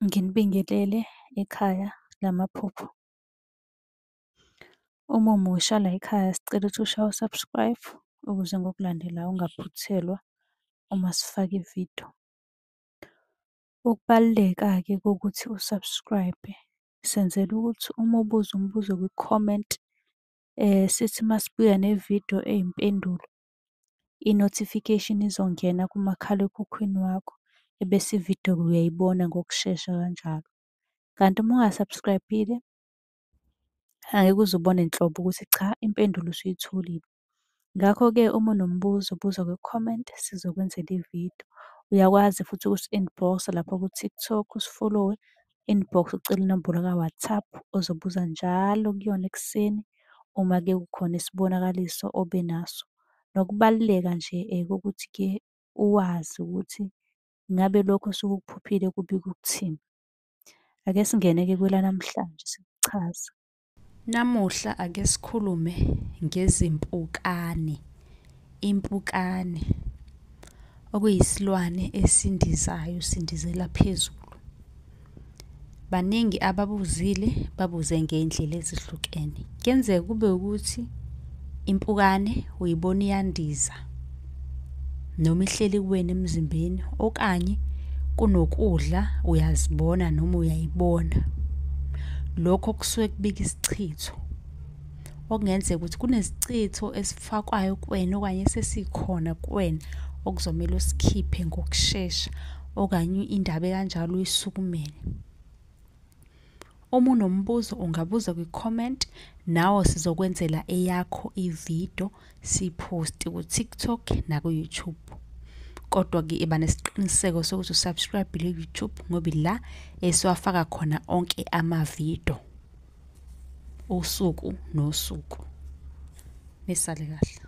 Nginibingelele ekhaya lamaphupho. Uma umusha la ekhaya sicela ukuthi ushaye u-subscribe ukuze ngokulandelayo ungaphuthelwa uma sifaka ividiyo. Ukubaluleka-ke kokuthi u-subscribe, senzela ukuthi uma ubuza umbuzo kwi-comment, sithi masibuya nevidiyo eyimpendulo, i-notification izongena kumakhalekhukhwini wakho, ebese ividiyo-ke uyayibona ngokushesha kanjalo. Kanti uma unga-subscribe-ile, angeke uze ubone nhlobo ukuthi cha, impendulo usuyitholile. Ngakho-ke uma unombuzo buza kwi-comment sizokwenzela ividiyo. Uyakwazi futhi ukusi-inbox-a lapha ku-TikTok, usi-follow-we, inbox ucele inombolo ka-WhatsApp ozobuza njalo kuyona ekuseni uma-ke kukhona isibonakaliso obenaso. Nokubaluleka nje kokuthi-ke uwazi ukuthi ngabe lokho osuke ukuphuphile kubika ukuthini. Ake singene-ke kwelanamhlanje sikuchaza. Namuhla ake sikhulume ngezimpukane. Impukane okuyisilwane esindizayo, sindizela phezulu. Baningi ababuzile babuze ngey'ndlela ezihlukene. Kuyenzeka kube ukuthi impukane uyibona iyandiza noma ihleli kuwena emzimbeni, okanye kunokudla uyazibona noma uyayibona. Lokho kusuke kubika isichitho. Okungenzeka ukuthi kunesicitho esifakwayo kuwena okanye esesikhona kuwena okuzomele usikhiphe ngokushesha, okanye indaba ekanjalo uyisukumele. Uma unombuzo ungabuza kwi-comment, nawe sizokwenzela eyakho ividiyo siyiphoste ku-TikTok naku-YouTube. Kodwa-ke iba nesiqiniseko sokuthi usubscribe-ile ku-YouTube ngoba ila esiwafaka khona onke amavidiyo usuku nosuku. Nisale kahle.